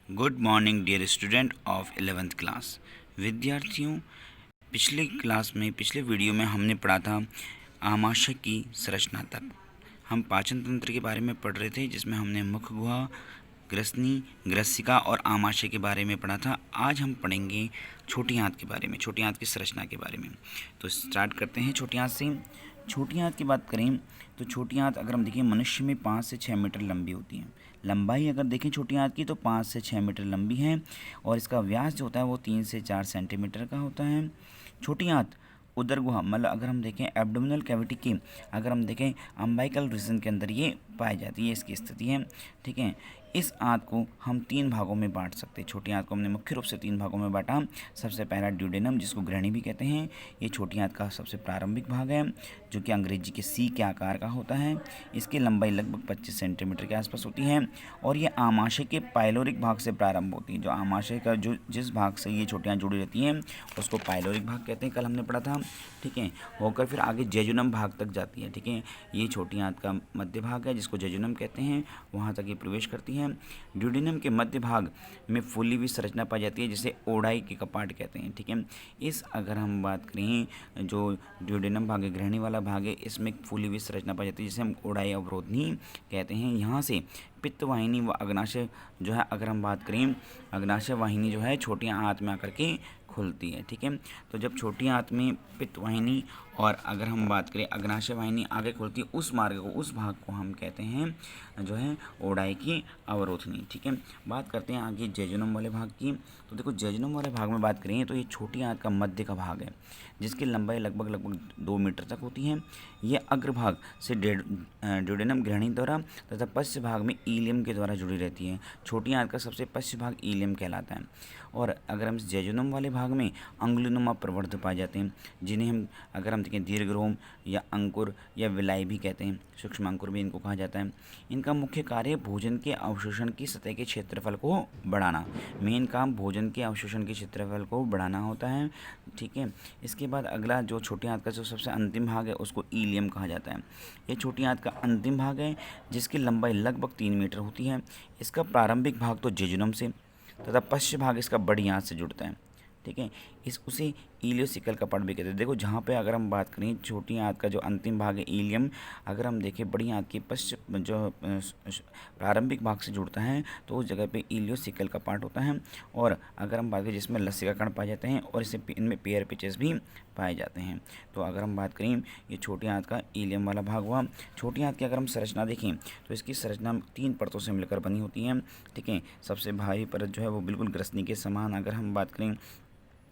Good morning dear student of 11th class. विद्यार्थियों, पिछले video में हमने पढ़ा था आमाशय की संरचना तक। हम पाचन तंत्र के बारे में पढ़ रहे थे, जिसमें हमने मुख गुहा, ग्रसनी, ग्रसिका और आमाशय के बारे में पढ़ा था। आज हम पढ़ेंगे छोटी आंत के बारे में, छोटी आंत की संरचना के बारे में। तो स्टार्ट करते हैं छोटी आंत से। छोटी आंत की बात करें तो छोटी आंत अगर हम देखें मनुष्य में 5 से 6 मीटर लंबी होती है। लंबाई अगर देखें छोटी आंत की तो 5 से 6 मीटर लंबी है और इसका व्यास जो होता है वो 3 से 4 सेंटीमीटर का होता है। छोटी आंत उदर गुहा, मतलब अगर हम देखें एब्डोमिनल कैविटी की, अगर हम देखें अम्बाइकल रीजन के अंदर ये पाई जाती है, इसकी स्थिति है। ठीक है, इस आंत को हम 3 भागों में बांट सकते हैं। छोटी आंत को हमने मुख्य रूप से 3 भागों में बांटा। सबसे पहला ड्यूडेनम, जिसको ग्रहणी भी कहते हैं, ये छोटी आंत का सबसे प्रारंभिक भाग है, जो कि अंग्रेजी के सी के आकार का होता है। इसकी लंबाई लगभग 25 सेंटीमीटर के आसपास होती है और ये आमाशय के पाइलोरिक भाग से प्रारंभ होती है। जो आमाशय का जिस भाग से ये छोटी आंत जुड़ी रहती हैं उसको पाइलोरिक भाग कहते हैं, कल हमने पढ़ा था। ठीक है, होकर फिर आगे जेजुनम भाग तक जाती है। ठीक है, ये छोटी आंत का मध्य भाग है, जिसको जेजुनम कहते हैं, वहाँ तक ये प्रवेश करती है। ड्यूडेनम के मध्य भाग में फूली हुई संरचना पाई जाती है, जिसे ओडाई के कपाट कहते हैं। ठीक है, इस अगर हम बात करें जो ड्यूडेनम भाग है, ग्रहणी वाला भाग है, इसमें फूली हुई संरचना पाई जाती है, जिसे हम ओडाई अवरोधनी कहते हैं। यहाँ से पित्त वाहिनी व अग्नाशय जो है, अगर हम बात करें अग्नाशय वाहिनी जो है छोटी आंत में आकर के खुलती है। ठीक है, तो जब छोटी आंत में पित्त वाहिनी और अगर हम बात करें अग्नाशय वाहिनी आगे खुलती है, उस मार्ग को, उस भाग को हम कहते हैं जो है ओडाई की अवरोधनी। ठीक है, बात करते हैं आगे जेजुनम वाले भाग की। तो देखो, जेजुनम वाले भाग में बात करें तो ये छोटी आंत का मध्य का भाग है, जिसकी लंबाई लगभग 2 मीटर तक होती है। ये अग्रभाग से ड्यूडेनम ग्रहणी द्वारा तथा पश्च भाग में ईलियम के द्वारा जुड़ी रहती है। छोटी आंत का सबसे पश्च भाग ईलियम कहलाता है। और अगर हम जेजुनम वाले भाग में अंगुलिनुमा प्रवर्ध पाए जाते हैं, जिन्हें हम अगर हम देखें दीर्घरोम या अंकुर या विलाई भी कहते हैं, सूक्ष्म अंकुर भी इनको कहा जाता है। इनका मुख्य कार्य भोजन के अवशोषण की सतह के क्षेत्रफल को बढ़ाना। मेन काम भोजन के अवशोषण के क्षेत्रफल को बढ़ाना होता है। ठीक है, इसके बाद अगला जो छोटी आंत का जो सबसे अंतिम भाग है उसको ईलियम कहा जाता है। ये छोटी आंत का अंतिम भाग है, जिसकी लंबाई लगभग 3 मीटर होती है। इसका प्रारंभिक भाग तो जेजुनम से तथा पश्चिम भाग इसका बड़ी आंत से जुड़ता है। ठीक है, उसे इलियोसिकल कपाट भी कहते हैं। देखो, जहाँ पे अगर हम बात करें छोटी आंत का जो अंतिम भाग है ईलियम, अगर हम देखें बड़ी आंत के पश्चिम जो प्रारंभिक भाग से जुड़ता है तो उस जगह पे इलियोसिकल कपाट होता है। और अगर हम बात करें जिसमें लसिका कण पाए जाते हैं और इनमें पेयर पिचेस भी पाए जाते हैं। तो अगर हम बात करें ये छोटी आंत का ईलियम वाला भाग हुआ। छोटी आंत की अगर हम संरचना देखें तो इसकी संरचना 3 परतों से मिलकर बनी होती है। ठीक है, सबसे भारी परत जो है वो बिल्कुल ग्रसनी के समान, अगर हम बात करें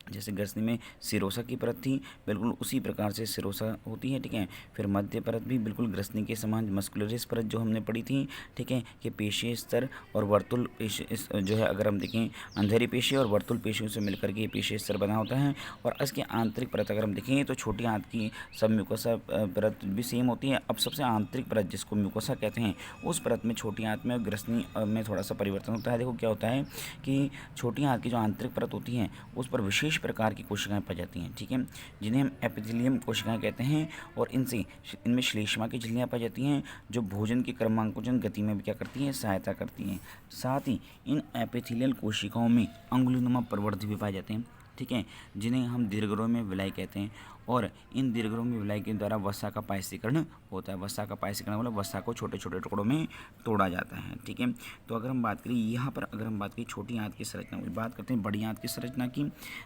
जैसे ग्रसनी में सिरोसा की परत थी, बिल्कुल उसी प्रकार से सिरोसा होती है। ठीक है, फिर मध्य परत भी बिल्कुल ग्रसनी के समान मस्कुलरिस परत जो हमने पढ़ी थी। ठीक है, कि पेशीय स्तर और वर्तुल पेशी जो है, अगर हम देखें अंधेरी पेशी और वर्तुल पेशियों से मिलकर के पेशीय स्तर बना होता है। और इसकी आंतरिक परत अगर हम देखें तो छोटी आंत की सब म्यूकोसा परत भी सेम होती है। अब सबसे आंतरिक परत जिसको म्यूकोसा कहते हैं, उस परत में छोटी आंत में और ग्रसनी में थोड़ा सा परिवर्तन होता है। देखो क्या होता है कि छोटी आंत की जो आंतरिक परत होती है उस पर विशेष प्रकार की कोशिकाएं पाई जाती हैं। ठीक है, जिन्हें हम एपिथेलियम कोशिकाएं कहते हैं। और इनमें श्लेष्मा की झिल्लियां पाई जाती हैं, जो भोजन की क्रमांकुचन गति में भी क्या करती हैं, सहायता करती हैं। साथ ही इन एपिथेलियल कोशिकाओं में अंगुलिनुमा प्रवर्धी भी पाए जाते हैं। ठीक है, जिन्हें हम दीर्घरोम में विलाई कहते हैं। और इन दीर्घरोम में विलाई के द्वारा वसा का पायसीकरण होता है। वसा का पायसीकरण मतलब वसा को छोटे छोटे टुकड़ों में तोड़ा जाता है। ठीक है, तो अगर हम बात करें यहाँ पर, अगर हम बात करें छोटी आंत की संरचना की, बात करते हैं बड़ी आंत की संरचना की।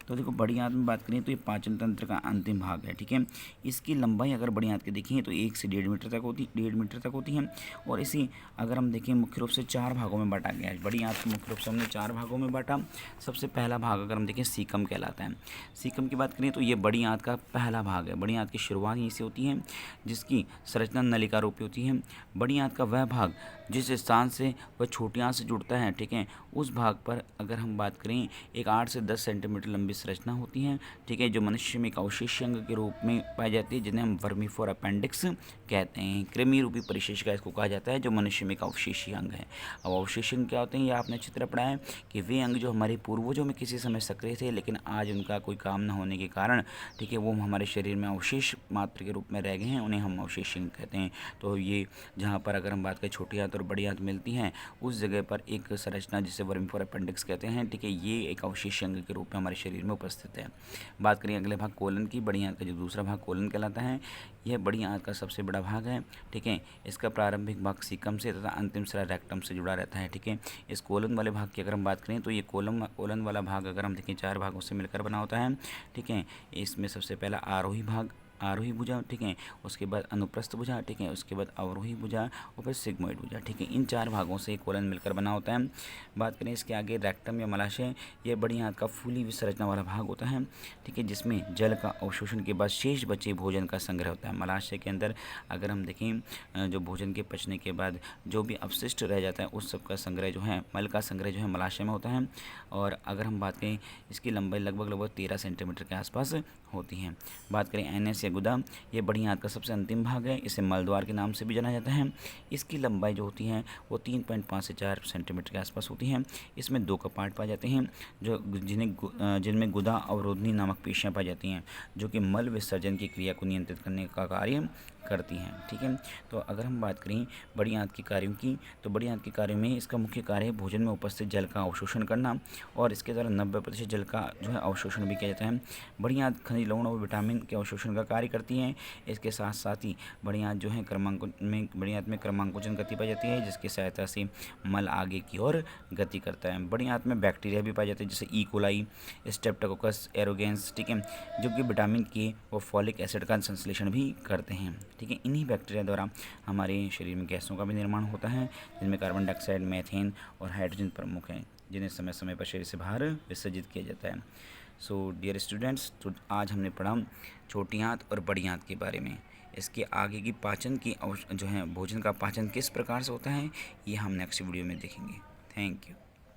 तो देखो, बड़ी आंत में बात करें तो ये पाचन तंत्र का अंतिम भाग है। ठीक है, इसकी लंबाई अगर बड़ी आंत की देखें तो 1 से 1.5 मीटर तक होती है। और इसी अगर हम देखें मुख्य रूप से 4 भागों में बांटा गया है। बड़ी आंत को मुख्य रूप से हमने 4 भागों में बांटा। सबसे पहला भाग अगर हम देखें सीकम कहलाता है। सीकम की बात करें तो ये बड़ी आंत का पहला भाग है। बड़ी आंत की शुरुआत यहीं से होती है, जिसकी संरचना नलिका रूपी होती है। बड़ी आंत का वह भाग जिस स्थान से वह छोटी आंत से जुड़ता है, ठीक है, उस भाग पर अगर हम बात करें एक 8 से 10 सेंटीमीटर लंबी संरचना होती है। ठीक है, जो मनुष्य में एक अवशेष अंग के रूप में पाई जाती है, जिन्हें हम वर्मीफोर अपेंडिक्स कहते हैं। कृमि रूपी परिशेषिका इसको कहा जाता है, जो मनुष्य में एक अवशेषीय अंग है। अब अवशेषी अंग क्या होते हैं, ये आपने अच्छी तरह पढ़ा है कि वे अंग जो हमारे पूर्वजों में किसी समय सक्रिय थे, लेकिन आज उनका कोई काम न होने के कारण, ठीक है, वो हमारे हमारे शरीर में अवशेष मात्र के रूप में रह गए हैं उन्हें हम अवशेष अंग कहते हैं। तो ये जहाँ पर अगर हम बात करें छोटी आंत और बड़ी आंत मिलती हैं उस जगह पर एक संरचना जिसे वर्मीफोरा अपेंडिक्स कहते हैं, ठीक है, ये एक अवशेष अंग के रूप में हमारे शरीर में उपस्थित है। बात करें अगले भाग कोलन की, बड़ी आंत का जो दूसरा भाग कोलन कहलाता है। यह बड़ी आंत का सबसे बड़ा भाग है, ठीक है। इसका प्रारंभिक भाग सीकम से तथा अंतिम सिरा रेक्टम से जुड़ा रहता है, ठीक है। इस कोलन वाले भाग की अगर हम बात करें तो ये कोलन वाला भाग अगर हम देखें 4 भागों से मिलकर बना होता है, ठीक है। इसमें सबसे पहला आरोही भाग, आरोही भुजा, ठीक है, उसके बाद अनुप्रस्थ भुजा, ठीक है, उसके बाद अवरोही भुजा और फिर सिग्मोइड भुजा, ठीक है। इन 4 भागों से कोलन मिलकर बना होता है। बात करें इसके आगे रेक्टम या मलाशय, यह बड़ी आंत का फूली हुई संरचना वाला भाग होता है, ठीक है, जिसमें जल का अवशोषण के बाद शेष बचे भोजन का संग्रह होता है। मलाशय के अंदर अगर हम देखें जो भोजन के पचने के बाद जो भी अवशिष्ट रह जाता है उस सब का संग्रह जो है, मल का संग्रह जो है मलाशय में होता है। और अगर हम बात करें इसकी लंबाई लगभग 13 सेंटीमीटर के आसपास होती है। बात करें एनएस या गुदा, ये बड़ी आंत का सबसे अंतिम भाग है, इसे मलद्वार के नाम से भी जाना जाता है। इसकी लंबाई जो होती है वो 3.5 से 4 सेंटीमीटर के आसपास होती है। इसमें 2 कपाट पाए जाते हैं जो जिनमें गुदा अवरोधनी नामक पेशियां पाई जाती हैं जो कि मल विसर्जन की क्रिया को नियंत्रित करने का कार्य करती हैं, ठीक है। तो अगर हम बात करें बड़ी आंत के कार्यों की, तो बड़ी आंत के कार्यों में इसका मुख्य कार्य है भोजन में उपस्थित जल का अवशोषण करना और इसके द्वारा 90% जल का जो है अवशोषण भी किया जाता है। बड़ी आंत खनिज लवण और विटामिन के अवशोषण का कार्य करती हैं। इसके साथ साथ ही बड़ी आंत जो है बड़ी आंत में क्रमांकोचन गति पाई जाती है जिसकी सहायता से मल आगे की ओर गति करता है। बड़ी आंत में बैक्टीरिया भी पाए जाते हैं जैसे ई कोलाई, स्ट्रेप्टोकोकस एरोगेंस, ठीक है, जो कि विटामिन के और फॉलिक एसिड का संश्लेषण भी करते हैं, ठीक है। इन्हीं बैक्टीरिया द्वारा हमारे शरीर में गैसों का भी निर्माण होता है जिनमें कार्बन डाइऑक्साइड, मीथेन और हाइड्रोजन प्रमुख हैं जिन्हें समय समय पर शरीर से बाहर विसर्जित किया जाता है। सो डियर स्टूडेंट्स, तो आज हमने पढ़ा छोटी आंत और बड़ी आंत के बारे में। इसके आगे की पाचन की जो है भोजन का पाचन किस प्रकार से होता है ये हम नेक्स्ट वीडियो में देखेंगे। Thank you.